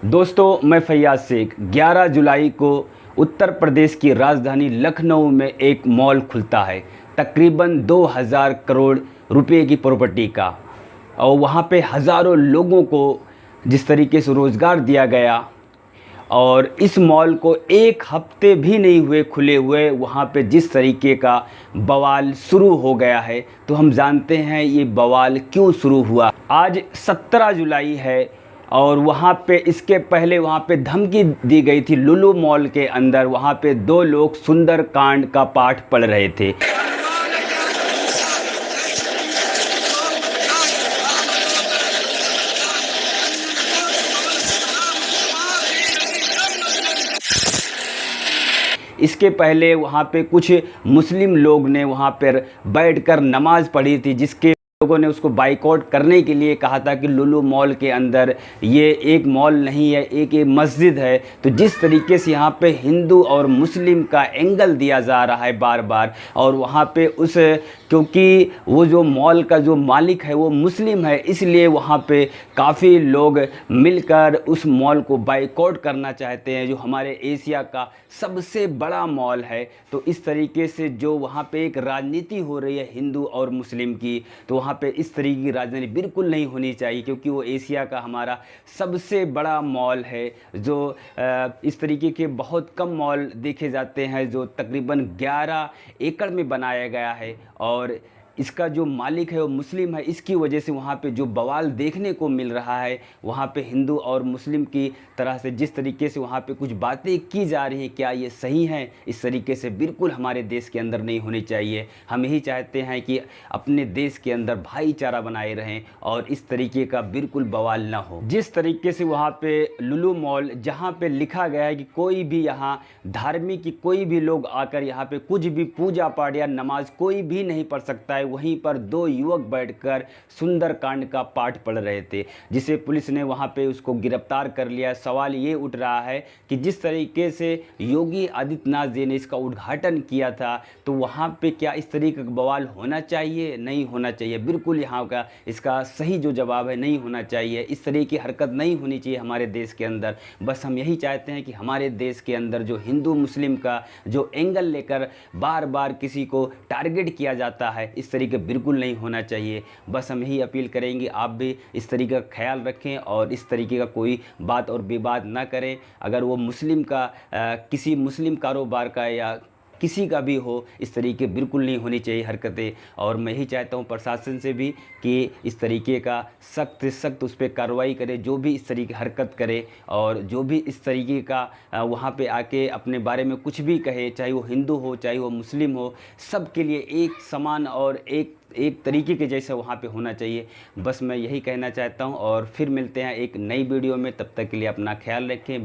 दोस्तों, मैं फैयाज शेख। 11 जुलाई को उत्तर प्रदेश की राजधानी लखनऊ में एक मॉल खुलता है, तकरीबन 2000 करोड़ रुपए की प्रॉपर्टी का। और वहाँ पे हज़ारों लोगों को जिस तरीके से रोज़गार दिया गया, और इस मॉल को एक हफ्ते भी नहीं हुए खुले हुए, वहाँ पे जिस तरीके का बवाल शुरू हो गया है, तो हम जानते हैं ये बवाल क्यों शुरू हुआ। आज 17 जुलाई है और वहाँ पे इसके पहले वहाँ पे धमकी दी गई थी लुलु मॉल के अंदर। वहाँ पे 2 लोग सुंदरकांड का पाठ पढ़ रहे थे। इसके पहले वहाँ पे कुछ मुस्लिम लोग ने वहाँ पर बैठकर नमाज़ पढ़ी थी, जिसके लोगों ने उसको बाइकआउट करने के लिए कहा था कि लुलु मॉल के अंदर ये एक मॉल नहीं है, एक ये मस्जिद है। तो जिस तरीके से यहाँ पे हिंदू और मुस्लिम का एंगल दिया जा रहा है बार बार, और वहाँ पे क्योंकि वो जो मॉल का जो मालिक है वो मुस्लिम है, इसलिए वहाँ पे काफ़ी लोग मिलकर उस मॉल को बाइकआउट करना चाहते हैं, जो हमारे एशिया का सबसे बड़ा मॉल है। तो इस तरीके से जो वहाँ पे एक राजनीति हो रही है हिंदू और मुस्लिम की, तो वहाँ पे इस तरीके की राजनीति बिल्कुल नहीं होनी चाहिए, क्योंकि वो एशिया का हमारा सबसे बड़ा मॉल है। जो इस तरीके के बहुत कम मॉल देखे जाते हैं, जो तकरीबन 11 एकड़ में बनाया गया है, और इसका जो मालिक है वो मुस्लिम है। इसकी वजह से वहाँ पे जो बवाल देखने को मिल रहा है, वहाँ पे हिंदू और मुस्लिम की तरह से जिस तरीके से वहाँ पे कुछ बातें की जा रही हैं, क्या ये सही है? इस तरीके से बिल्कुल हमारे देश के अंदर नहीं होनी चाहिए। हम यही चाहते हैं कि अपने देश के अंदर भाईचारा बनाए रहें और इस तरीके का बिल्कुल बवाल ना हो। जिस तरीके से वहाँ पे लुलु मॉल, जहाँ पे लिखा गया है कि कोई भी यहाँ धार्मिक कोई भी लोग आकर यहाँ पे कुछ भी पूजा पाठ या नमाज कोई भी नहीं पढ़ सकता है, वहीं पर 2 युवक बैठकर सुंदरकांड का पाठ पढ़ रहे थे, जिसे पुलिस ने वहां पे उसको गिरफ्तार कर लिया। सवाल ये उठ रहा है कि जिस तरीके से योगी आदित्यनाथ जी ने इसका उद्घाटन किया था, तो वहां पे क्या इस तरीके का बवाल होना चाहिए? नहीं होना चाहिए। बिल्कुल यहाँ का इसका सही जो जवाब है, नहीं होना चाहिए। इस तरह की हरकत नहीं होनी चाहिए हमारे देश के अंदर। बस हम यही चाहते हैं कि हमारे देश के अंदर जो हिंदू मुस्लिम का जो एंगल लेकर बार बार किसी को टारगेट किया जाता है, इस तरीके बिल्कुल नहीं होना चाहिए। बस हम यही अपील करेंगे, आप भी इस तरीके का ख्याल रखें और इस तरीके का कोई बात और विवाद ना करें। अगर वो मुस्लिम का किसी मुस्लिम कारोबार का या किसी का भी हो, इस तरीके बिल्कुल नहीं होनी चाहिए हरकतें। और मैं यही चाहता हूँ प्रशासन से भी कि इस तरीके का सख्त सख्त उस पर कार्रवाई करे, जो भी इस तरीके हरकत करे, और जो भी इस तरीके का वहाँ पे आके अपने बारे में कुछ भी कहे, चाहे वो हिंदू हो चाहे वो मुस्लिम हो, सब के लिए एक समान और एक तरीके के जैसा वहाँ पे होना चाहिए। बस मैं यही कहना चाहता हूँ, और फिर मिलते हैं एक नई वीडियो में। तब तक के लिए अपना ख्याल रखें।